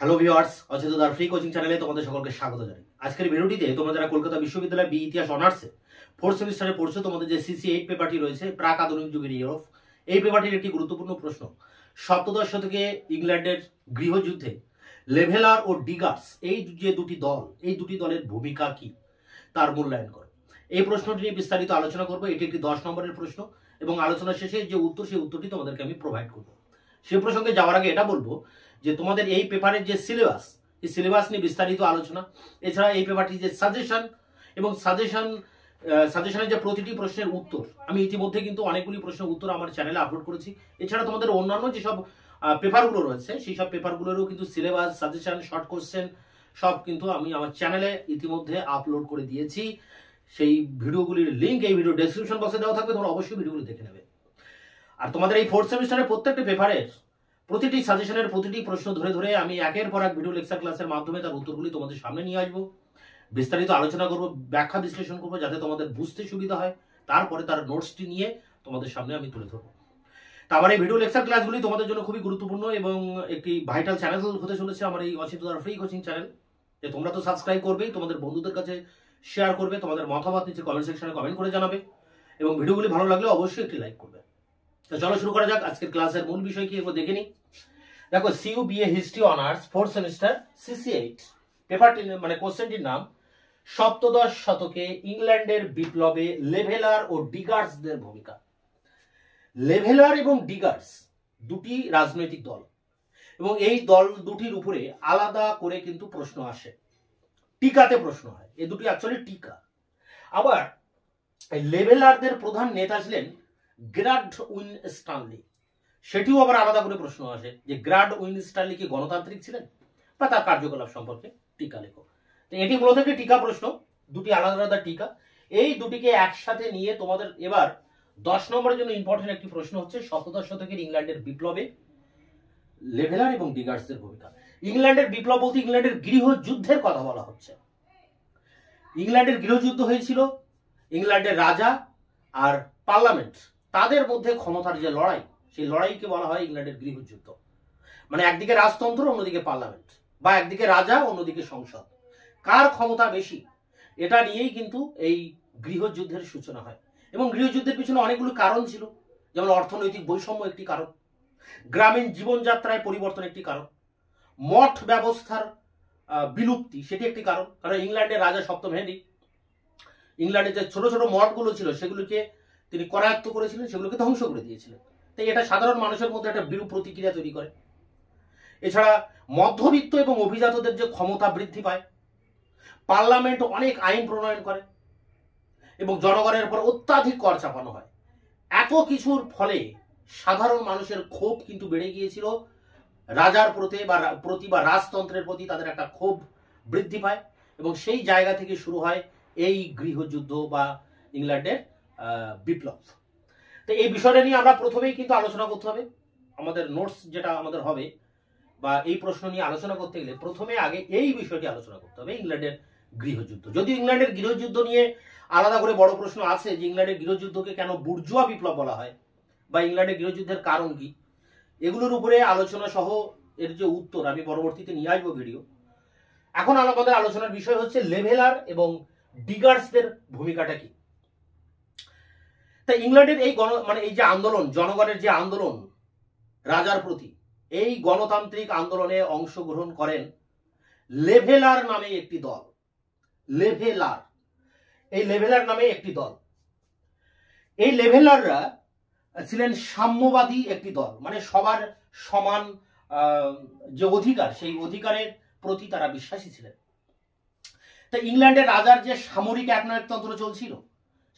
Hello viewers, অচেতনতার free coaching চ্যানেলে তোমাদের সকলকে স্বাগত জানাই। আজকের ভিডিওটিতে তোমরা যারা কলকাতা বিশ্ববিদ্যালয় বি ইতিহাস অনার্সে 4th সেমিস্টারে পড়ছো, তোমাদের যে CC8 পেপারটি রয়েছে, প্রাক আধুনিক যুগের ইউরোপ, এই পেপারটির একটি গুরুত্বপূর্ণ প্রশ্ন, সপ্তদশ শতকে ইংল্যান্ডের গৃহযুদ্ধে লেভেলার ও ডিগার্স এই যে দুটি দল, এই দুটি দলের ভূমিকা কি তার মূল্যায়ন করো। এই প্রশ্নটি নিয়ে বিস্তারিত আলোচনা করবো। এটি একটি 10 নম্বরের প্রশ্ন এবং আলোচনা শেষে যে উত্তর, সেই উত্তরটি তোমাদেরকে আমি প্রোভাইড করবো। সে প্রসঙ্গে যাওয়ার আগে এটা বলবো যে তোমাদের এই পেপারের যে সিলেবাস, এই সিলেবাস নিয়ে বিস্তারিত আলোচনা, এছাড়া এই পেপারটি যে সাজেশন এবং সাজেশনের যে প্রতিটি প্রশ্নের উত্তর, আমি ইতিমধ্যে কিন্তু অনেকগুলি প্রশ্নের উত্তর আমার চ্যানেলে আপলোড করেছি। এছাড়া তোমাদের অন্যান্য যেসব পেপারগুলো রয়েছে, সেই সব পেপারগুলোরও কিন্তু সিলেবাস, সাজেশন, শর্ট কোশ্চেন সব কিন্তু আমি আমার চ্যানেলে ইতিমধ্যে আপলোড করে দিয়েছি। সেই ভিডিওগুলির লিঙ্ক এই ভিডিও ডেসক্রিপশন বক্সে দেওয়া থাকবে, তোমরা অবশ্যই ভিডিওগুলো দেখে নেবে। আর তোমাদের এই 4th সেমিস্টারের প্রত্যেকটা পেপারের প্রতিটি সাজেশনের প্রতিটি প্রশ্ন ধরে ধরে আমি একের পর এক ভিডিও লেকচার ক্লাসের মাধ্যমে তার উত্তরগুলি তোমাদের সামনে নিয়ে আসবো, বিস্তারিত আলোচনা করবো, ব্যাখ্যা বিশ্লেষণ করবো, যাতে তোমাদের বুঝতে সুবিধা হয়। তারপরে তার নোটসটি নিয়ে তোমাদের সামনে আমি তুলে ধরবো। তা আমার এই ভিডিও লেকচার ক্লাসগুলি তোমাদের জন্য খুবই গুরুত্বপূর্ণ এবং একটি ভাইটাল চ্যানেল হতে চলেছে আমার এই অচেতনতার ফ্রি কোচিং চ্যানেল। যে তোমরা তো সাবস্ক্রাইব করবেই, তোমাদের বন্ধুদের কাছে শেয়ার করবে, তোমাদের মতামত নিচে কমেন্ট সেকশনে কমেন্ট করে জানাবে এবং ভিডিওগুলি ভালো লাগলে অবশ্যই একটি লাইক করবে। তো চলো শুরু করা যাক। আজকের ক্লাসের মূল বিষয় কি একবার দেখে নিই। দেখো, CUBA history honours 4th semester CC8 পেপারটি মানে কোশ্চেনটির নাম, সপ্তদশ শতকে ইংল্যান্ডের বিপ্লবে লেভেলার ও ডিগার্সদের ভূমিকা। লেভেলার এবং ডিগার্স দুটি রাজনৈতিক দল এবং এই দল দুটির উপরে আলাদা করে কিন্তু প্রশ্ন আসে, টিকাতে প্রশ্ন হয়। এই দুটি অ্যাকচুয়ালি টিকা। আবার লেভেলারদের প্রধান নেতা ছিলেন গ্রাড উইনস্টানলি, সেটিও আবার আলাদা করে প্রশ্ন আসে যে গ্রাড উইনস্টানলি কি গণতান্ত্রিক ছিলেন, বা তার কার্যকলাপ সম্পর্কে টিকা লেখো। তো এটি মূলত একটি টিকা প্রশ্ন, দুটি আলাদা আলাদা টিকা। এই দুটিকে একসাথে নিয়ে তোমাদের এবার 10 নম্বরের জন্য ইম্পর্টেন্ট একটি প্রশ্ন হচ্ছে, সপ্তদশ শতকের ইংল্যান্ডের বিপ্লবে লেভেলার এবং ডিগার্সদের ভূমিকা। ইংল্যান্ডের বিপ্লব বলতে ইংল্যান্ডের গৃহযুদ্ধের কথা বলা হচ্ছে। ইংল্যান্ডের গৃহযুদ্ধ হয়েছিল, ইংল্যান্ডের রাজা আর পার্লামেন্ট তাদের মধ্যে ক্ষমতার যে লড়াই, সেই লড়াইকে বলা হয় ইংল্যান্ডের গৃহযুদ্ধ। মানে একদিকে রাজতন্ত্র, অন্যদিকে পার্লামেন্ট, বা একদিকে রাজা, অন্যদিকে সংসদ, কার ক্ষমতা বেশি, এটা নিয়েই কিন্তু এই গৃহযুদ্ধের সূচনা হয়। এবং গৃহযুদ্ধের পিছনে অনেকগুলো কারণ ছিল, যেমন অর্থনৈতিক বৈষম্য একটি কারণ, গ্রামীণ জীবনযাত্রায় পরিবর্তন একটি কারণ, মঠ ব্যবস্থার বিলুপ্তি সেটি একটি কারণ। কারণ ইংল্যান্ডের রাজা সপ্তম হেনরি ইংল্যান্ডের যে ছোট ছোট মঠগুলো ছিল সেগুলোকে তিনি করায়ত্ত করেছিলেন, সেগুলোকে ধ্বংস করে দিয়েছিলেন। তাই এটা সাধারণ মানুষের মধ্যে একটা বিরূপ প্রতিক্রিয়া তৈরি করে। এছাড়া মধ্যবিত্ত এবং অভিজাতদের যে ক্ষমতা বৃদ্ধি পায়, পার্লামেন্ট অনেক আইন প্রণয়ন করে এবং জনগণের উপর অত্যাধিক কর চাপানো হয়। এত কিছুর ফলে সাধারণ মানুষের ক্ষোভ কিন্তু বেড়ে গিয়েছিল, রাজার প্রতি বা রাজতন্ত্রের প্রতি তাদের একটা ক্ষোভ বৃদ্ধি পায় এবং সেই জায়গা থেকে শুরু হয় এই গৃহযুদ্ধ বা ইংল্যান্ডের বিপ্লব। তো এই বিষয়টা নিয়ে আমরা প্রথমেই কিন্তু আলোচনা করতে হবে। আমাদের নোটস যেটা আমাদের হবে বা এই প্রশ্ন নিয়ে আলোচনা করতে গেলে প্রথমে আগে এই বিষয়টি আলোচনা করতে হবে, ইংল্যান্ডের গৃহযুদ্ধ। যদি ইংল্যান্ডের গৃহযুদ্ধ নিয়ে আলাদা করে বড় প্রশ্ন আছে যে ইংল্যান্ডের গৃহযুদ্ধকে কেন বুর্জোয়া বিপ্লব বলা হয় বা ইংল্যান্ডের গৃহযুদ্ধের কারণ কি, এগুলোর উপরে আলোচনা সহ এর যে উত্তর আমি পরবর্তীতে নিয়ে আসবো ভিডিও। এখন আমাদের আলোচনার বিষয় হচ্ছে লেভেলার এবং ডিগার্সদের ভূমিকাটা কি। তাই ইংল্যান্ডের এই এই যে আন্দোলন, জনগণের যে আন্দোলন রাজার প্রতি, এই গণতান্ত্রিক আন্দোলনে অংশগ্রহণ করেন লেভেলার নামে একটি দল। লেভেলার, এই লেভেলার নামে একটি দল। এই লেভেলাররা ছিলেন সাম্যবাদী একটি দল, মানে সবার সমান যে অধিকার, সেই অধিকারের প্রতি তারা বিশ্বাসী ছিলেন। তাই ইংল্যান্ডের রাজার যে সামরিক একনায়কতন্ত্র চলছিল,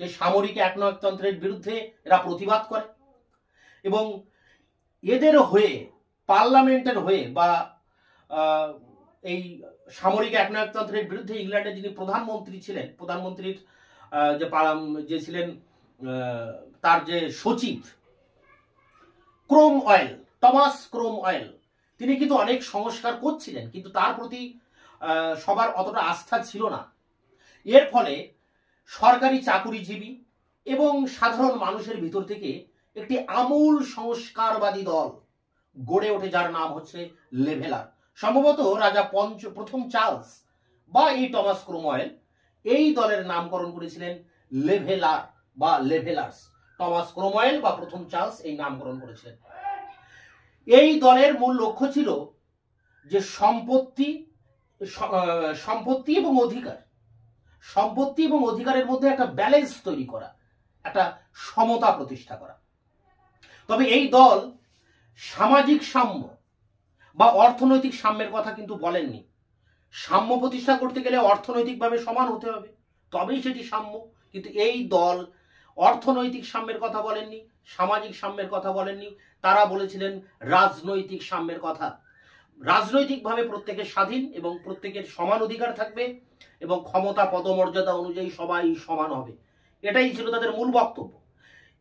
সেই সামরিক একনায়কতন্ত্রের বিরুদ্ধে এরা প্রতিবাদ করে এবং এদের হয়ে, পার্লামেন্টের হয়ে বা এই সামরিক একনায়কতন্ত্রের বিরুদ্ধে ইংল্যান্ডের যিনি প্রধানমন্ত্রী ছিলেন, প্রধানমন্ত্রীর যে ছিলেন তার যে সচিব Chrome oil, Thomas Chrome oil, তিনি কিন্তু অনেক সংস্কার করছিলেন, কিন্তু তার প্রতি সবার অতটা আস্থা ছিল না। এর ফলে সরকারি চাকুরিজীবী এবং সাধারণ মানুষের ভিতর থেকে একটি আমূল সংস্কারবাদী দল গড়ে ওঠে, যার নাম হচ্ছে লেভেলার। সম্ভবত রাজা প্রথম চার্লস বা এই টমাস ক্রোমওয়েল এই দলের নামকরণ করেছিলেন লেভেলার বা লেভেলার্স। টমাস ক্রোমওয়েল বা প্রথম চার্লস এই নামকরণ করেছিলেন। এই দলের মূল লক্ষ্য ছিল যে সম্পত্তি এবং অধিকারের মধ্যে একটা ব্যালেন্স তৈরি করা, একটা সমতা প্রতিষ্ঠা করা। তবে এই দল সামাজিক সাম্য বা অর্থনৈতিক সাম্যের কথা কিন্তু বলেননি। সাম্য প্রতিষ্ঠা করতে গেলে অর্থনৈতিকভাবে সমান হতে হবে, তবেই সেটি সাম্য। কিন্তু এই দল অর্থনৈতিক সাম্যের কথা বলেননি, সামাজিক সাম্যের কথা বলেননি, তারা বলেছিলেন রাজনৈতিক সাম্যের কথা। রাজনৈতিকভাবে প্রত্যেকের স্বাধীন এবং প্রত্যেকের সমান অধিকার থাকবে এবং ক্ষমতা পদমর্যাদা অনুযায়ী সবাই সমান হবে, এটাই ছিল তাদের মূল বক্তব্য।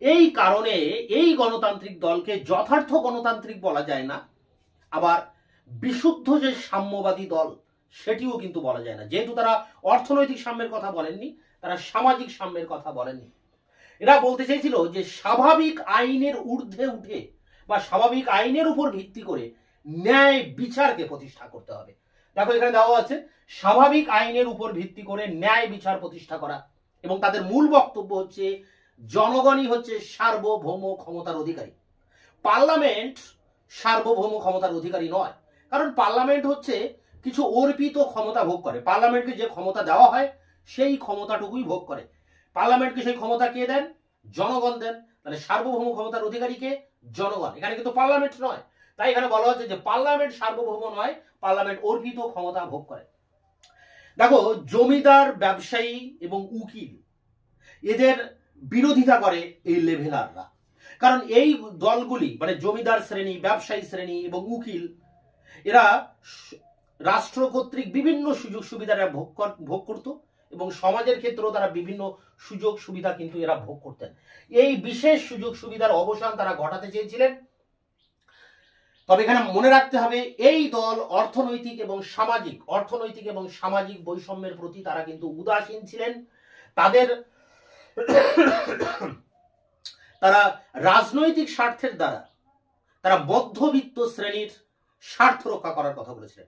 এই কারণে এই গণতান্ত্রিক দলকে যথার্থ গণতান্ত্রিক বলা যায় না, আবার বিশুদ্ধ যে সাম্যবাদী দল সেটিও কিন্তু বলা যায় না। যেহেতু তারা অর্থনৈতিক সাম্যের কথা বলেননি, তারা সামাজিক সাম্যের কথা বলেননি। এরা বলতে চাইছিল যে স্বাভাবিক আইনের ঊর্ধ্বে উঠে বা স্বাভাবিক আইনের উপর ভিত্তি করে ন্যায় বিচারকে প্রতিষ্ঠা করতে হবে। দেখো এখানে দেওয়া আছে স্বাভাবিক আইনের উপর ভিত্তি করে ন্যায় বিচার প্রতিষ্ঠা করা, এবং তাদের মূল বক্তব্য হচ্ছে জনগণই হচ্ছে সার্বভৌম ক্ষমতার অধিকারী। পার্লামেন্ট সার্বভৌম ক্ষমতার অধিকারী নয়, কারণ পার্লামেন্ট হচ্ছে কিছু অর্পিত ক্ষমতা ভোগ করে। পার্লামেন্টকে যে ক্ষমতা দেওয়া হয় সেই ক্ষমতাটুকুই ভোগ করে। পার্লামেন্টকে সেই ক্ষমতা কে দেন? জনগণ দেন। তাহলে সার্বভৌম ক্ষমতার অধিকারী কে? জনগণ। এখানে কিন্তু পার্লামেন্ট নয়। তাই এখানে বলা হচ্ছে যে পার্লামেন্ট সার্বভৌম নয়, পার্লামেন্ট অর্পিত ক্ষমতা ভোগ করে। দেখো জমিদার, ব্যবসায়ী এবং উকিল এদের বিরোধিতা করে এই লেভেলাররা। কারণ এই দলগুলি মানে জমিদার শ্রেণী, ব্যবসায়ী শ্রেণী এবং উকিল এরা রাষ্ট্র কর্তৃক বিভিন্ন সুযোগ সুবিধা ভোগ করত এবং সমাজের ক্ষেত্রেও তারা বিভিন্ন সুযোগ সুবিধা কিন্তু এরা ভোগ করতেন। এই বিশেষ সুযোগ সুবিধার অবসান তারা ঘটাতে চেয়েছিলেন। তবে এখানে মনে রাখতে হবে এই দল অর্থনৈতিক এবং সামাজিক বৈষম্যের প্রতি তারা কিন্তু উদাসীন ছিলেন। তারা রাজনৈতিক স্বার্থের দ্বারা তারা মধ্যবিত্ত শ্রেণীর স্বার্থ রক্ষা করার কথা বলেছিলেন।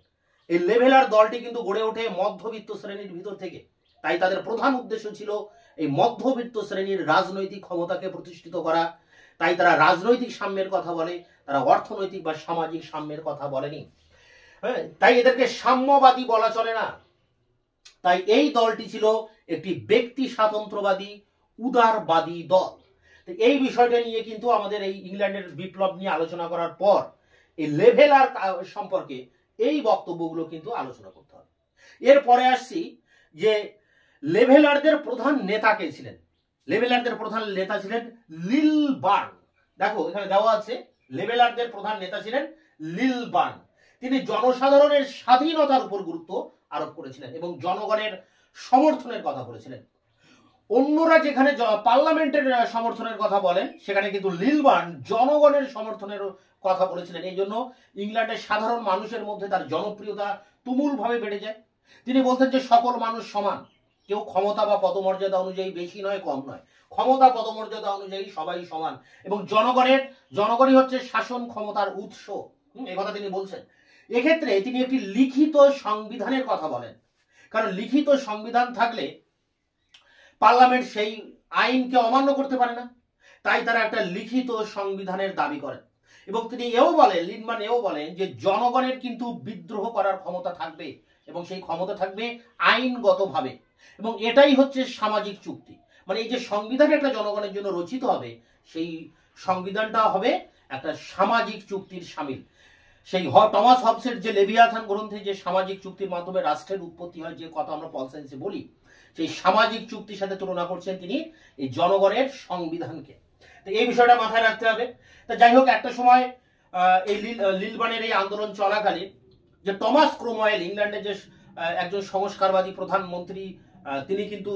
এই লেভেলার দলটি কিন্তু গড়ে ওঠে মধ্যবিত্ত শ্রেণীর ভিতর থেকে। তাই তাদের প্রধান উদ্দেশ্য ছিল এই মধ্যবিত্ত শ্রেণীর রাজনৈতিক ক্ষমতাকে প্রতিষ্ঠিত করা। তাই তারা রাজনৈতিক সাম্যের কথা বলে, তারা অর্থনৈতিক বা সামাজিক সাম্যের কথা বলেনি। তাই এদেরকে সাম্যবাদী বলা চলে না। তাই এই দলটি ছিল একটি ব্যক্তি স্বাতন্ত্র্যবাদী উদারবাদী দল। এই বিষয়টা নিয়ে কিন্তু আমাদের এই ইংল্যান্ডের বিপ্লব নিয়ে আলোচনা করার পর এই লেভেলার সম্পর্কে এই বক্তব্যগুলো কিন্তু আলোচনা করতে হবে। এরপরে আসছি যে লেভেলারদের প্রধান নেতা কে ছিলেন। লেভেলারদের প্রধান নেতা ছিলেন লিলবার্ন। দেখো এখানে দেওয়া আছে লেভেলারদের প্রধান নেতা ছিলেন লিলবার্ন। তিনি জনসাধারণের স্বাধীনতার উপর গুরুত্ব আরোপ করেছিলেন এবং জনগণের সমর্থনের কথা বলেছিলেন। অন্যরা যেখানে পার্লামেন্টের সমর্থনের কথা বলেন সেখানে কিন্তু লিলবার্ন জনগণের সমর্থনের কথা বলেছিলেন। এই জন্য ইংল্যান্ডের সাধারণ মানুষের মধ্যে তার জনপ্রিয়তা তুমুলভাবে বেড়ে যায়। তিনি বলতেন যে সকল মানুষ সমান, কেউ ক্ষমতা বা পদমর্যাদা অনুযায়ী বেশি নয় কম নয়, ক্ষমতা পদমর্যাদা অনুযায়ী সবাই সমান এবং জনগণই হচ্ছে শাসন ক্ষমতার উৎস। এই কথা তিনি বলছেন। এক্ষেত্রে তিনি একটি লিখিত সংবিধানের কথা বলেন, কারণ লিখিত সংবিধান থাকলে পার্লামেন্ট সেই আইনকে অমান্য করতে পারে না। তাই তারা একটা লিখিত সংবিধানের দাবি করেন এবং তিনি লিনবার্ন এও বলেন যে জনগণের কিন্তু বিদ্রোহ করার ক্ষমতা থাকবে এবং সেই ক্ষমতা থাকবে আইনগতভাবে, এবং এটাই হচ্ছে সামাজিক চুক্তি। মানে এই যে সংবিধান একটা জনগণের জন্য রচিত হবে, সেই সংবিধানটা হবে একটা সামাজিক চুক্তির শামিল। সেই টমাস হবসের যে লেভিয়াথান গ্রন্থে যে সামাজিক চুক্তির মাধ্যমে রাষ্ট্রের উৎপত্তি হয়, যে কথা আমরা পল সায়েন্সে বলি, সেই সামাজিক চুক্তির সাথে তুলনা করছেন তিনি এই জনগণের সংবিধানকে। তো এই বিষয়টা মাথায় রাখতে হবে। তা যাই হোক, একটা সময় এই লিলবার্নের এই আন্দোলন চলাকালীন যে টমাস ক্রোমওয়েল, ইংল্যান্ডের যে একজন সংস্কারবাদী প্রধানমন্ত্রী, তিনি কিন্তু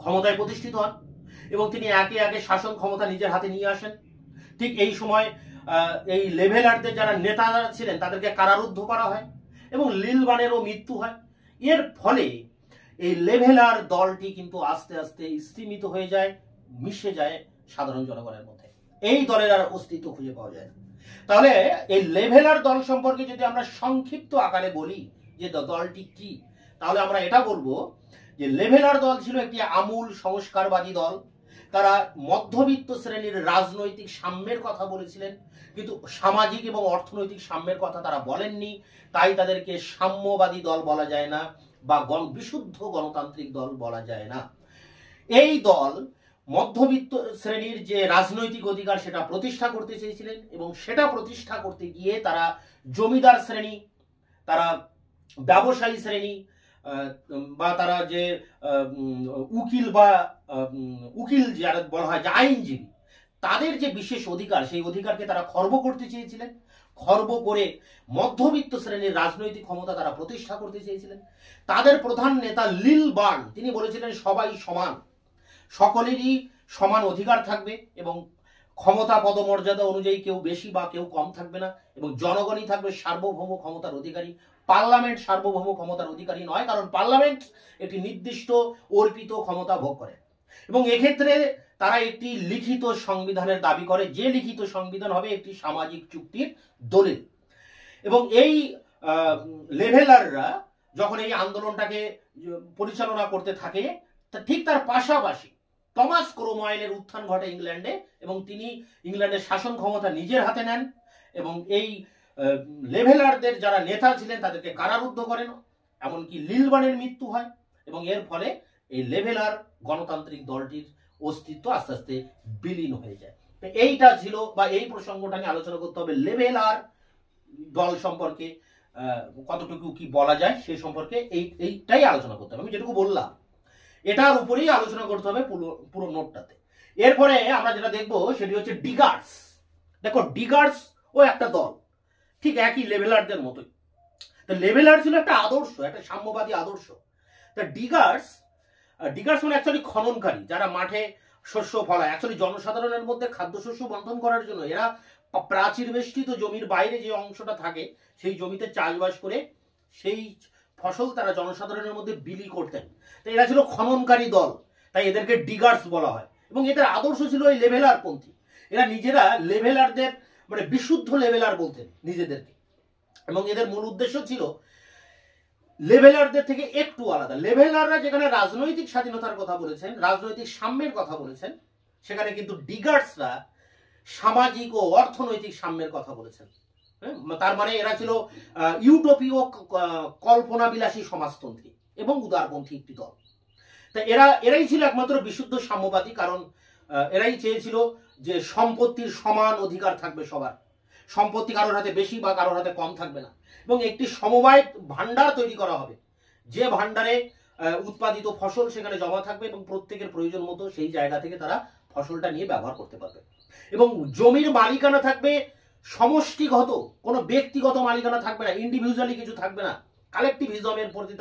ক্ষমতায় প্রতিষ্ঠিত হন এবং তিনি একে একে শাসন ক্ষমতা নিজের হাতে নিয়ে আসেন। ঠিক এই সময় এই লেভেলারদের যারা নেতারা ছিলেন তাদেরকে কারারুদ্ধ করা হয় এবং লিলবার্নেরও মৃত্যু হয়। এর ফলে এই লেভেলার দলটি কিন্তু আস্তে আস্তে স্তিমিত হয়ে যায়, মিশে যায় সাধারণ জনগণের মধ্যে। এই দলের আর অস্তিত্ব খুঁজে পাওয়া যায় না। তাহলে এই লেভেলার দল সম্পর্কে যদি আমরা সংক্ষিপ্ত আকারে বলি যে দলটি কি, তাহলে আমরা এটা বলবো যে লেভেলার দল ছিল একটি আমূল সংস্কারবাদী দল। তারা মধ্যবিত্ত শ্রেণীর রাজনৈতিক সাম্যের কথা বলেছিলেন, কিন্তু সামাজিক এবং অর্থনৈতিক সাম্যের কথা তারা বলেননি, তাই তাদেরকে সাম্যবাদী দল বলা যায় না বা বিশুদ্ধ গণতান্ত্রিক দল বলা যায় না। এই দল মধ্যবিত্ত শ্রেণীর যে রাজনৈতিক অধিকার সেটা প্রতিষ্ঠা করতে চেয়েছিলেন, এবং সেটা প্রতিষ্ঠা করতে গিয়ে তারা জমিদার শ্রেণী, তারা ব্যবসায়ী শ্রেণী বা তারা যে উকিল বা উকিল যারা বলা হয় যে আইনজীবী, তাদের যে বিশেষ অধিকার সেই অধিকারকে তারা খর্ব করতে চেয়েছিলেন। খর্ব করে মধ্যবিত্ত শ্রেণীর রাজনৈতিক ক্ষমতা তারা প্রতিষ্ঠা করতে চেয়েছিলেন। তাদের প্রধান নেতা লিলবার্ন তিনি বলেছিলেন সবাই সমান, সকলেরই সমান অধিকার থাকবে এবং ক্ষমতা পদমর্যাদা অনুযায়ী কেউ বেশি বা কেউ কম থাকবে না, এবং জনগণই থাকবে সার্বভৌম ক্ষমতার অধিকারী। পার্লামেন্ট সার্বভৌম ক্ষমতার অধিকারী নয়, কারণ পার্লামেন্ট একটি নির্দিষ্ট অর্পিত ক্ষমতা ভোগ করে, এবং এক্ষেত্রে তারা একটি লিখিত সংবিধানের দাবি করে, যে লিখিত সংবিধান হবে একটি সামাজিক চুক্তির দলিল। এবং এই লেভেলাররা যখন এই আন্দোলনটাকে পরিচালনা করতে থাকে, ঠিক তার পাশাপাশি টমাস ক্রোমওয়েলের উত্থান ঘটে ইংল্যান্ডে, এবং তিনি ইংল্যান্ডের শাসন ক্ষমতা নিজের হাতে নেন, এবং এই লেভেলারদের যারা নেতা ছিলেন তাদেরকে কারারুদ্ধ করেন, এমনকি লিলবার্নের মৃত্যু হয়, এবং এর ফলে এই লেভেলার গণতান্ত্রিক দলটির অস্তিত্ব আস্তে আস্তে বিলীন হয়ে যায়। এইটা ছিল, বা এই প্রসঙ্গটা নিয়ে আলোচনা করতে হবে লেভেলার দল সম্পর্কে কতটুকু কি বলা যায় সে সম্পর্কে এইটাই আলোচনা করতে হবে। আমি যেটুকু বললাম এটার উপরেই আলোচনা করতে হবে পুরো নোটটাতে। এরপরে আমরা যেটা দেখবো সেটি হচ্ছে ডিগার্স। দেখো, ডিগার্স ও একটা দল, ঠিক একই লেভেলারদের মতোই। তো লেভেলার ছিল একটা আদর্শ, একটা সাম্যবাদী আদর্শ। তা ডিগার্স মানে অ্যাকচুয়ালি খননকারী, যারা মাঠে শস্য ফলায়। অ্যাকচুয়ালি জনসাধারণের মধ্যে খাদ্যশস্য বন্টন করার জন্য এরা প্রাচীর বেষ্টিত জমির বাইরে যে অংশটা থাকে সেই জমিতে চাষবাস করে সেই ফসল তারা জনসাধারণের মধ্যে বিলি করতেন। তো এরা ছিল খননকারী দল, তাই এদেরকে ডিগার্স বলা হয়। এবং এদের আদর্শ ছিল এই লেভেলার পন্থী। এরা নিজেরা লেভেলারদের মানে বিশুদ্ধ লেভেলার বলতেন নিজেদেরকে, এবং এদের মূল উদ্দেশ্য ছিল লেভেলারদের থেকে একটু আলাদা। লেভেলাররা যেখানে রাজনৈতিক স্বাধীনতার কথা বলেছেন, রাজনৈতিক সাম্যের কথা বলেছেন, সেখানে কিন্তু ডিগার্সরা সামাজিক ও অর্থনৈতিক সাম্যের কথা বলেছেন। তার মানে এরা ছিল ইউটোপীয় কল্পনা বিলাসী সমাজতন্ত্রী এবং উদারপন্থী একটি দল। তা এরাই ছিল একমাত্র বিশুদ্ধ সাম্যবাদী, কারণ এরাই চেয়েছিল যে সম্পত্তির সমান অধিকার থাকবে সবার, সম্পত্তি কারোর হাতে বেশি বা কারোর হাতে কম থাকবে না, এবং একটি সমবায় ভান্ডার তৈরি করা হবে, যে ভান্ডারে উৎপাদিত ফসল সেখানে জমা থাকবে এবং প্রত্যেকের প্রয়োজন মতো সেই জায়গা থেকে তারা ফসলটা নিয়ে ব্যবহার করতে পারবে। এবং জমির মালিকানা থাকবে সমষ্টিগত, কোনো ব্যক্তিগত মালিকানা থাকবে না, ইন্ডিভিজুয়ালি কিছু থাকবে না। কালেকটিভিজমের প্রতি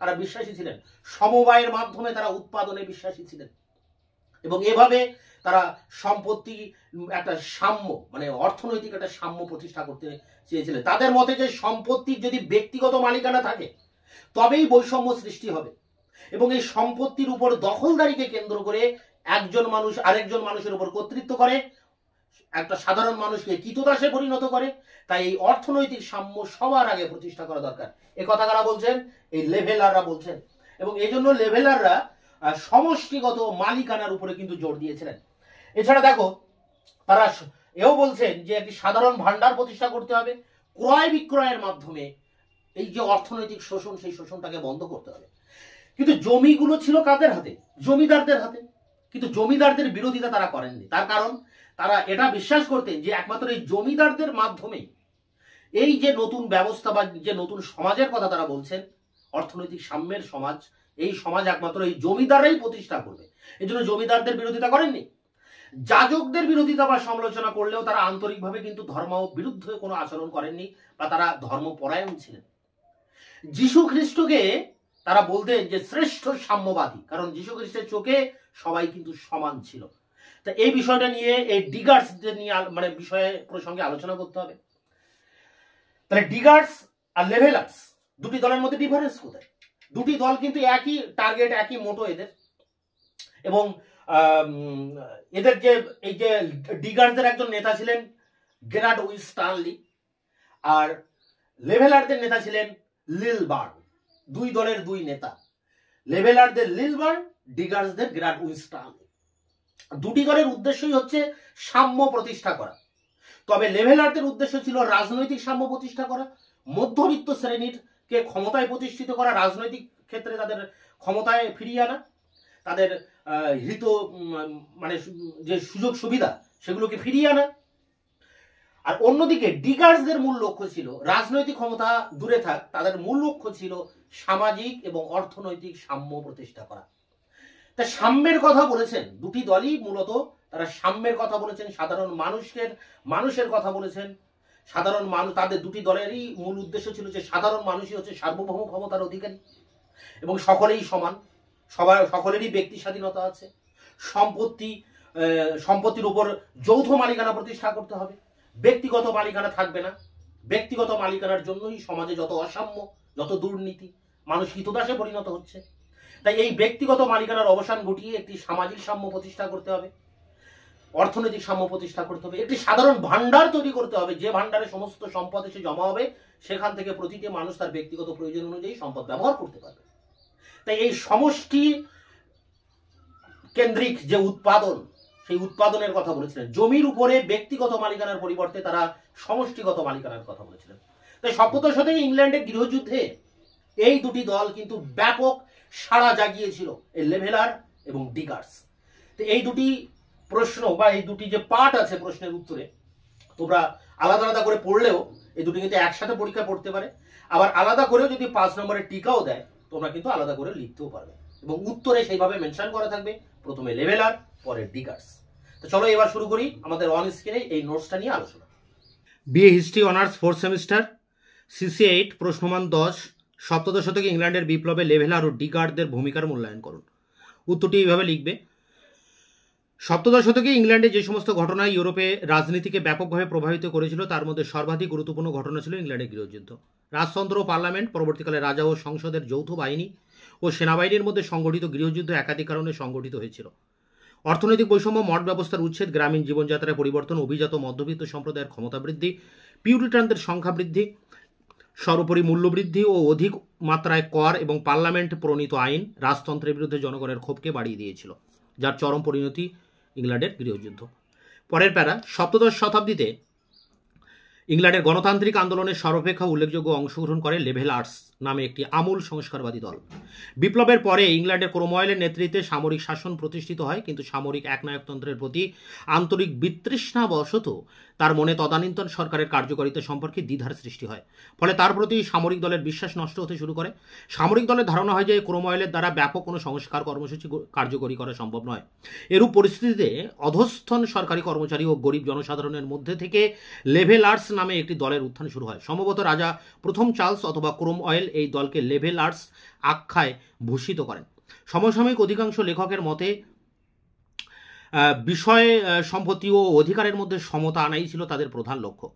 তারা বিশ্বাসী ছিলেন, সমবায়ের মাধ্যমে তারা উৎপাদনে বিশ্বাসী ছিলেন, এবং এভাবে তারা সম্পত্তি একটা সাম্য মানে অর্থনৈতিক একটা সাম্য প্রতিষ্ঠা করতে চেয়েছিলেন। তাদের মতে যে সম্পত্তির যদি ব্যক্তিগত মালিকানা থাকে তবেই বৈষম্য সৃষ্টি হবে, এবং এই সম্পত্তির উপর দখলদারিকে কেন্দ্র করে একজন মানুষ আরেকজন মানুষের উপর কর্তৃত্ব করে, একটা সাধারণ মানুষকে কৃতদাসে পরিণত করে। তাই এই অর্থনৈতিক সাম্য সবার আগে প্রতিষ্ঠা করা দরকার। এ কথা কারা বলছেন? এই লেভেলাররা বলছেন। এবং এই জন্য লেভেলাররা সমষ্টিগত মালিকানার উপরে কিন্তু জোর দিয়েছিলেন। এছাড়া দেখো, তারা এও বলছেন যে একটি সাধারণ ভান্ডার প্রতিষ্ঠা করতে হবে, ক্রয় বিক্রয়ের মাধ্যমে এই যে অর্থনৈতিক শোষণ সেই শোষণটাকে বন্ধ করতে হবে। কিন্তু জমিগুলো ছিল কাদের হাতে? জমিদারদের হাতে। কিন্তু জমিদারদের বিরোধিতা তারা করেননি। তার কারণ তারা এটা বিশ্বাস করতেন যে একমাত্র এই জমিদারদের মাধ্যমে এই যে নতুন ব্যবস্থা বা যে নতুন সমাজের কথা তারা বলছেন, অর্থনৈতিক সাম্যের সমাজ, এই সমাজ একমাত্র এই জমিদাররাই প্রতিষ্ঠা করবে। এই জন্য জমিদারদের বিরোধিতা করেননি। যাজকদের বিরোধিতা বা সমালোচনা করলেও তারা আন্তরিকভাবে কিন্তু ধর্ম বিরুদ্ধে কোনো আচরণ করেননি, বা তারা ধর্মপরায়ণ ছিলেন। যীশু খ্রিস্টকে তারা বলতেন যে শ্রেষ্ঠ সাম্যবাদী, কারণ যীশু খ্রিস্টের চোখে সবাই কিন্তু সমান ছিল। তা এই বিষয়টা নিয়ে এই ডিগার্সদের নিয়ে মানে বিষয়ে প্রসঙ্গে আলোচনা করতে হবে। তাহলে ডিগার্স আর লেভেলার্স দুটি দলের মধ্যে ডিফারেন্স কোথায়? দুটি দল কিন্তু একই টার্গেট, একই মোটো এদের। এবং এদের যে এই যে ডিগার্সদের একজন নেতা ছিলেন গেরার্ড উইনস্টানলি, আর লেভেলারদের নেতা ছিলেন লিলবার্ন। দুই দলের দুই নেতা, লেভেলারদের লিলবার্ন, ডিগার্সদের গেরার্ড উইনস্টানলি। দুটি দলের উদ্দেশ্যই হচ্ছে সাম্য প্রতিষ্ঠা করা। তবে লেভেলারদের উদ্দেশ্য ছিল রাজনৈতিক সাম্য প্রতিষ্ঠা করা, মধ্যবিত্ত শ্রেণীরকে ক্ষমতায় প্রতিষ্ঠিত করা, রাজনৈতিক ক্ষেত্রে তাদের ক্ষমতায় ফিরিয়ে আনা, তাদের হিত মানে যে সুযোগ সুবিধা সেগুলোকে ফিরিয়ে আনা। আর অন্যদিকে ডিগার্সদের মূল লক্ষ্য ছিল রাজনৈতিক ক্ষমতা দূরে থাক, তাদের মূল লক্ষ্য ছিল সামাজিক এবং অর্থনৈতিক সাম্য প্রতিষ্ঠা করা। তা সাম্যের কথা বলেছেন দুটি দলই, মূলত তারা সাম্যের কথা বলেছেন, সাধারণ মানুষের কথা বলেছেন। সাধারণ মানুষ, তাদের দুটি দলেরই মূল উদ্দেশ্য ছিল যে সাধারণ মানুষই হচ্ছে সার্বভৌম ক্ষমতার অধিকারী এবং সকলেই সমান, সকলেরই ব্যক্তি স্বাধীনতা আছে, সম্পত্তির উপর যৌথ মালিকানা প্রতিষ্ঠা করতে হবে, ব্যক্তিগত মালিকানা থাকবে না। ব্যক্তিগত মালিকানার জন্যই সমাজে যত অসাম্য, যত দুর্নীতি, মানুষ হিতদাসে পরিণত হচ্ছে। তাই এই ব্যক্তিগত মালিকানার অবসান ঘটিয়ে একটি সামাজিক সাম্য প্রতিষ্ঠা করতে হবে, অর্থনৈতিক সাম্য প্রতিষ্ঠা করতে হবে, একটি সাধারণ ভান্ডার তৈরি করতে হবে, যে ভান্ডারে সমস্ত সম্পদ এসে জমা হবে, সেখান থেকে প্রতিটি মানুষ তার ব্যক্তিগত প্রয়োজন অনুযায়ী সম্পদ ব্যবহার করতে পারবে। তাই এই সমষ্টি কেন্দ্রিক যে উৎপাদন, সেই উৎপাদনের কথা বলেছিলেন। জমির উপরে ব্যক্তিগত মালিকানার পরিবর্তে তারা সমষ্টিগত মালিকানার কথা বলেছিলেন। তাই সভ্যতার সাথে ইংল্যান্ডের গৃহযুদ্ধে এই দুটি দল কিন্তু ব্যাপক সাড়া জাগিয়েছিল, এই লেভেলার এবং ডিগার্স। তো এই দুটি প্রশ্ন বা এই দুটি যে পার্ট আছে প্রশ্নের উত্তরে, তোমরা আলাদা আলাদা করে পড়লেও এই দুটি কিন্তু একসাথে পরীক্ষা পড়তে পারে। আবার আলাদা করেও যদি 5 নম্বরের টিকাও দেয়, তোমরা কিন্তু আলাদা করে লিখতেও পারবে এবং উত্তরে সেইভাবে মেনশন করা থাকবে, প্রথমে লেভেলার, পরে ডিগার্স। তো চলো এবার শুরু করি আমাদের অন স্ক্রিনে এই নোটসটা নিয়ে আলোচনা। BA history honours 4th semester, CC 8, প্রশ্নমান 10। সপ্তদশ শতকে ইংল্যান্ডের বিপ্লবে লেভেলার ও ডিগার্ডদের ভূমিকার মূল্যায়ন করুন। উত্তরটি এইভাবে লিখবে। সপ্তদশ শতকে ইংল্যান্ডে যে সমস্ত ঘটনা ইউরোপে রাজনীতিকে ব্যাপকভাবে প্রভাবিত করেছিল, তার মধ্যে সর্বাধিক গুরুত্বপূর্ণ ঘটনা ছিল ইংল্যান্ডের গৃহযুদ্ধ। রাজতন্ত্র ও পার্লামেন্ট, পরবর্তীকালে রাজা ও সংসদের যৌথ বাহিনী ও সেনাবাহিনীর মধ্যে সংগঠিত গৃহযুদ্ধ একাধিক কারণে সংগঠিত হয়েছিল। অর্থনৈতিক বৈষম্য, মঠ ব্যবস্থার উচ্ছেদ, গ্রামীণ জীবনযাত্রার পরিবর্তন, অভিজাত মধ্যবিত্ত সম্প্রদায়ের ক্ষমতা বৃদ্ধি, পিউরিটানদের সংখ্যা বৃদ্ধি, সর্বোপরি মূল্যবৃদ্ধি ও অধিক মাত্রায় কর এবং পার্লামেন্ট প্রণীত আইন রাজতন্ত্রের বিরুদ্ধে জনগণের ক্ষোভকে বাড়িয়ে দিয়েছিল, যার চরম পরিণতি ইংল্যান্ডের গৃহযুদ্ধ। পরের প্যারা, সপ্তদশ শতাব্দীতে ইংল্যান্ডের গণতান্ত্রিক আন্দোলনের সর্বাপেক্ষা উল্লেখযোগ্য অংশগ্রহণ করে লেভেলার্স নামে একটি আমূল সংস্কারবাদী দল। বিপ্লবের পরে ইংল্যান্ডের ক্রোমওয়েলের নেতৃত্বে সামরিক শাসন প্রতিষ্ঠিত হয়, কিন্তু সামরিক একনায়কতন্ত্রের প্রতি আন্তরিক বিতৃষ্ণাবশত তার মনে তদানীন্তন সরকারের কার্যকারিতা সম্পর্কে দ্বিধার সৃষ্টি হয়। ফলে তার প্রতি সামরিক দলের বিশ্বাস নষ্ট হতে শুরু করে। সামরিক দলের ধারণা হয় যে ক্রোমওয়েলের দ্বারা ব্যাপক কোনো সংস্কার কর্মসূচি কার্যকরী করা সম্ভব নয়। এরূপ পরিস্থিতিতে অধস্থন সরকারি কর্মচারী ও গরিব জনসাধারণের মধ্যে থেকে লেভেলার্স নামে একটি দলের উত্থান শুরু হয়। সম্ভবত রাজা প্রথম চার্লস অথবা ক্রোমওয়েল এই দলকে লেভেলার্স আখ্যায় ভূষিত করেন। সমসাময়িক অধিকাংশ লেখকের মতে বিষয় সম্পত্তি ও অধিকারের মধ্যে সমতা আনাই ছিল তাদের প্রধান লক্ষ্য,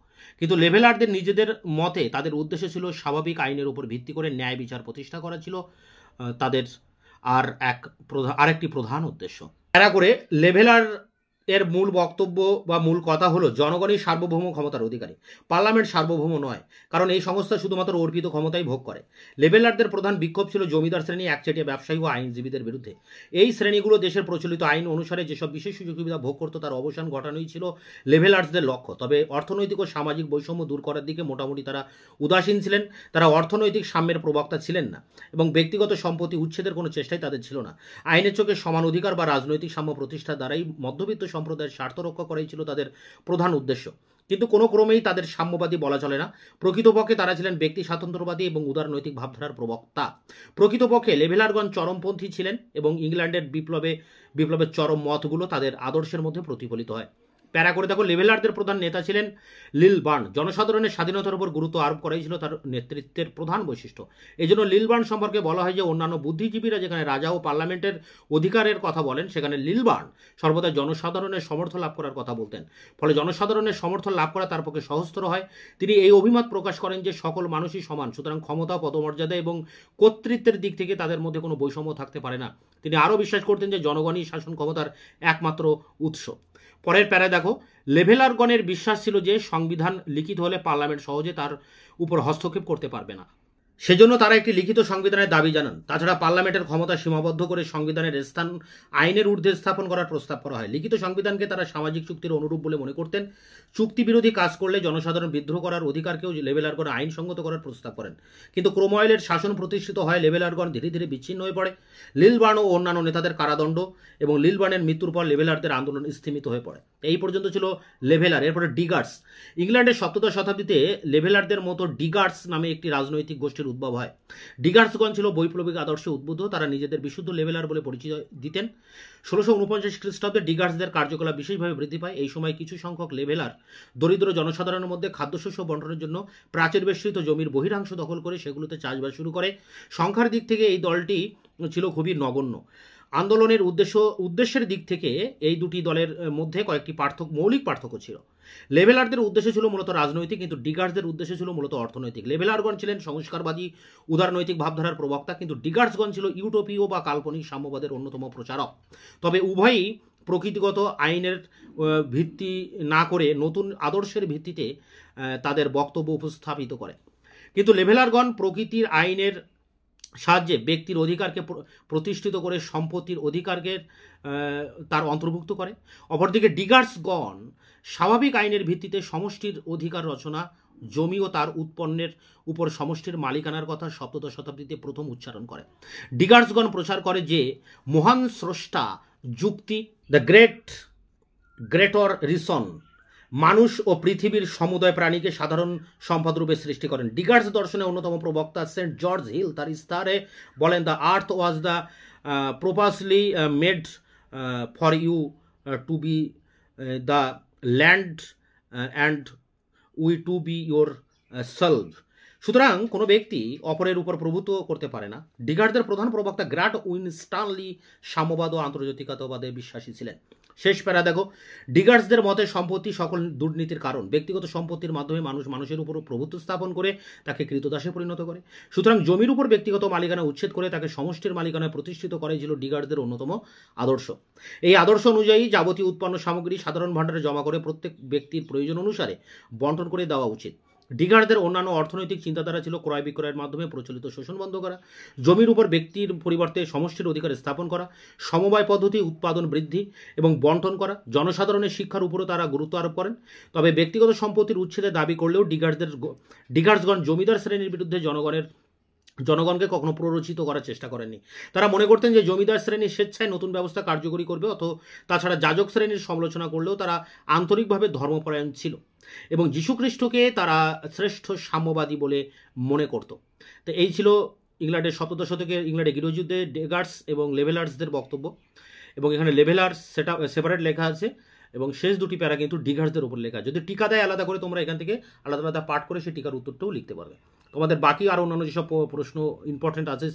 কিন্তু লেভেলারদের নিজেদের মতে তাদের উদ্দেশ্য ছিল স্বাভাবিক আইনের উপর ভিত্তি করে ন্যায় বিচার প্রতিষ্ঠা করা ছিল তাদের আরেকটি প্রধান উদ্দেশ্য। এরা করে লেভেলার এর মূল বক্তব্য বা মূল কথা হলো জনগণই সার্বভৌম ক্ষমতার অধিকারী, পার্লামেন্ট সার্বভৌম নয়, কারণ এই সংস্থা শুধুমাত্র অর্পিত ক্ষমতাই ভোগ করে। লেভেলারদের প্রধান বিক্ষোভ ছিল জমিদার শ্রেণী, একচেটিয়া ব্যবসায়ী ও আইনজীবীদের বিরুদ্ধে। এই শ্রেণীগুলো দেশের প্রচলিত আইন অনুসারে যেসব বিশেষ সুযোগ সুবিধা ভোগ করত তার অবসান ঘটানোই ছিল লেভেলার্সদের লক্ষ্য। তবে অর্থনৈতিক ও সামাজিক বৈষম্য দূর করার দিকে মোটামুটি তারা উদাসীন ছিলেন। তারা অর্থনৈতিক সাম্যের প্রবক্তা ছিলেন না এবং ব্যক্তিগত সম্পত্তি উচ্ছেদের কোনো চেষ্টাই তাদের ছিল না। আইনের চোখে সমান অধিকার বা রাজনৈতিক সাম্য প্রতিষ্ঠার দ্বারাই মধ্যবিত্ত সম্প্রদায়ের স্বার্থ রক্ষা করাই ছিল তাদের প্রধান উদ্দেশ্য, কিন্তু কোনো ক্রমেই তাদের সাম্যবাদী বলা চলে না। প্রকৃতপক্ষে তারা ছিলেন ব্যক্তি স্বাতন্ত্র্যবাদী এবং উদারনৈতিক ভাবধারার প্রবক্তা। প্রকৃতপক্ষে লেভেলারগণ চরমপন্থী ছিলেন এবং ইংল্যান্ডের বিপ্লবের চরম মতগুলো তাদের আদর্শের মধ্যে প্রতিফলিত হয়। প্যারা করে দেখো, লেভেলারদের প্রধান নেতা ছিলেন লিলবার্ন। জনসাধারণের স্বাধীনতার উপর গুরুত্ব আরোপ করাই ছিল তার নেতৃত্বের প্রধান বৈশিষ্ট্য। এই জন্য লিলবার্ন সম্পর্কে বলা হয় যে অন্যান্য বুদ্ধিজীবীরা যেখানে রাজা ও পার্লামেন্টের অধিকারের কথা বলেন, সেখানে লিলবার্ন সর্বদা জনসাধারণের সমর্থন লাভ করার কথা বলতেন। ফলে জনসাধারণের সমর্থন লাভ করা তার পক্ষে সহজতর হয়। তিনি এই অভিমত প্রকাশ করেন যে সকল মানুষই সমান, সুতরাং ক্ষমতা, পদমর্যাদা এবং কর্তৃত্বের দিক থেকে তাদের মধ্যে কোনো বৈষম্য থাকতে পারে না। তিনি আরও বিশ্বাস করতেন যে জনগণই শাসন ক্ষমতার একমাত্র উৎস। পরের প্যারা দেখো, লেভেলারগণের বিশ্বাস ছিল যে সংবিধান লিখিত হলে পার্লামেন্ট সহজে তার উপর হস্তক্ষেপ করতে পারবে না, সেজন্য তারা একটি লিখিত সংবিধানের দাবি জানান। তাছাড়া পার্লামেন্টের ক্ষমতা সীমাবদ্ধ করে সংবিধানের স্থান আইনের ঊর্ধ্বে স্থাপন করার প্রস্তাব করা হয়। লিখিত সংবিধানকে তারা সামাজিক চুক্তির অনুরূপ বলে মনে করতেন। চুক্তি বিরোধী কাজ করলে জনসাধারণ বিদ্রোহ করার অধিকারকেও লেভেলারগণ আইনসঙ্গত করার প্রস্তাব করেন। কিন্তু ক্রোমওয়েলের শাসন প্রতিষ্ঠিত হয়, লেভেলারগণ ধীরে ধীরে বিচ্ছিন্ন হয়ে পড়ে। লিলবার্ন ও অন্যান্য নেতাদের কারাদণ্ড এবং লিলবার্নের মৃত্যুর পর লেভেলারদের আন্দোলন স্থিমিত হয়ে পড়ে। এই পর্যন্ত ছিল লেভেলার। এরপরে ডিগার্স। ইংল্যান্ডের 17 শতাব্দীতে লেভেলারদের মতো ডিগার্স নামে একটি রাজনৈতিক গোষ্ঠীর উদ্ভব হয়। ডিগার্সগণ ছিল বৈপ্লবিক আদর্শে উদ্বুদ্ধ। তারা নিজেদের বিশুদ্ধ লেভেলার বলে পরিচয় দিতেন। 1649 খ্রিস্টাব্দে ডিগার্সদের কার্যকলাপ বিশেষভাবে বৃদ্ধি পায়। এই সময় কিছু সংখ্যক লেভেলার দরিদ্র জনসাধারণের মধ্যে খাদ্যশস্য বন্টনের জন্য প্রাচীর বেষ্টিত জমির বহিরাংশ দখল করে সেগুলোতে চাষবাস শুরু করে। সংখ্যার দিক থেকে এই দলটি ছিল খুবই নগণ্য। আন্দোলনের উদ্দেশ্যের দিক থেকে এই দুটি দলের মধ্যে কয়েকটি মৌলিক পার্থক্য ছিল। লেভেলারদের উদ্দেশ্য ছিল মূলত রাজনৈতিক, কিন্তু ডিগার্সদের উদ্দেশ্য ছিল মূলত অর্থনৈতিক। লেভেলারগণ ছিলেন সংস্কারবাদী উদারনৈতিক ভাবধারার প্রবক্তা, কিন্তু ডিগার্সগণ ছিল ইউটোপীয় বা কাল্পনিক সাম্যবাদের অন্যতম প্রচারক। তবে উভয়ই প্রকৃতিগত আইনের ভিত্তি না করে নতুন আদর্শের ভিত্তিতে তাদের বক্তব্য উপস্থাপিত করে। কিন্তু লেভেলারগণ প্রকৃতির আইনের সাহায্যে ব্যক্তির অধিকারকে প্রতিষ্ঠিত করে সম্পত্তির অধিকারকে তার অন্তর্ভুক্ত করে। অপরদিকে ডিগার্সগণ স্বাভাবিক আইনের ভিত্তিতে সমষ্টির অধিকার রচনা, জমি ও তার উৎপন্নের উপর সমষ্টির মালিকানার কথা 17 শতাব্দীতে প্রথম উচ্চারণ করে। ডিগার্সগণ প্রচার করে যে মহান স্রষ্টা যুক্তি, দ্য গ্রেটর রিসন, মানুষ ও পৃথিবীর সমুদয় প্রাণীকে সাধারণ সম্পদ রূপে সৃষ্টি করেন। ডিগার্স দর্শনের অন্যতম প্রবক্তা সেন্ট জর্জ হিল তার ইস্তারে বলেন, the earth was the purposely made for you to be the land and we to be yourself. সুতরাং কোনো ব্যক্তি অপরের উপর প্রভুত্ব করতে পারে না। ডিগার্সদের প্রধান প্রবক্তা গ্রাট উইনস্টানলি সাম্যবাদ ও আন্তর্জাতিকতাবাদে বিশ্বাসী ছিলেন। শেষ প্যারা দেখো, ডিগার্সদের মতে সম্পত্তি সকল দুর্নীতির কারণ। ব্যক্তিগত সম্পত্তির মাধ্যমে মানুষ মানুষের উপর প্রভুত্ব স্থাপন করে তাকে কৃতদাসে পরিণত করে। সুতরাং জমির উপর ব্যক্তিগত মালিকানা উচ্ছেদ করে তাকে সমষ্টির মালিকানায় প্রতিষ্ঠিত করাই ছিল ডিগার্সদের অন্যতম আদর্শ। এই আদর্শ অনুযায়ী যাবতীয় উৎপন্ন সামগ্রী সাধারণ ভাণ্ডারে জমা করে প্রত্যেক ব্যক্তির প্রয়োজন অনুসারে বন্টন করে দেওয়া উচিত। ডিগার্সদের অন্যান্য অর্থনৈতিক চিন্তাধারা ছিল ক্রয় বিক্রয়ের মাধ্যমে প্রচলিত শোষণ বন্ধ করা, জমির উপর ব্যক্তির পরিবর্তে সমষ্টির অধিকার স্থাপন করা, সমবায় পদ্ধতি উৎপাদন বৃদ্ধি এবং বন্টন করা। জনসাধারণের শিক্ষার উপরও তারা গুরুত্ব আরোপ করেন। তবে ব্যক্তিগত সম্পত্তির উচ্ছেদের দাবি করলেও ডিগার্সগণ জমিদার শ্রেণীর বিরুদ্ধে জনগণকে কখনো প্ররোচিত করার চেষ্টা করেননি। তারা মনে করতেন যে জমিদার শ্রেণী স্বেচ্ছায় নতুন ব্যবস্থা কার্যকরী করবে, তাছাড়া যাজক শ্রেণীর সমালোচনা করলেও তারা আন্তরিকভাবে ধর্মপরায়ণ ছিল এবং যীশুখ্রিস্টকে তারা শ্রেষ্ঠ সাম্যবাদী বলে মনে করত। তো এই ছিল ইংল্যান্ডের 17 শতকের ইংল্যান্ডের গৃহযুদ্ধে ডিগার্স এবং লেভেলার্সদের বক্তব্য। এবং এখানে লেভেলার্স সেটা সেপারেট লেখা আছে এবং শেষ দুটি প্যারা কিন্তু ডিগার্সদের উপর লেখা। যদি টিকা দেয় আলাদা করে, তোমরা এখান থেকে আলাদা আলাদা পাঠ করে সেই টিকার উত্তরটাও লিখতে পারবে। তোমাদের বাকি আরও অন্যান্য যেসব প্রশ্ন ইম্পর্টেন্ট আছে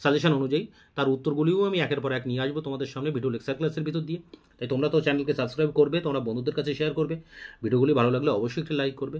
সাজেশন অনুযায়ী তার উত্তরগুলিও আমি একের পর এক নিয়ে আসবো তোমাদের সামনে ভিডিও লেকচার ক্লাসের ভিতর দিয়ে। তাই তোমরা তো চ্যানেলকে সাবস্ক্রাইব করবে, তোমরা বন্ধুদের কাছে শেয়ার করবে, ভিডিওগুলি ভালো লাগলে অবশ্যই একটি লাইক করবে।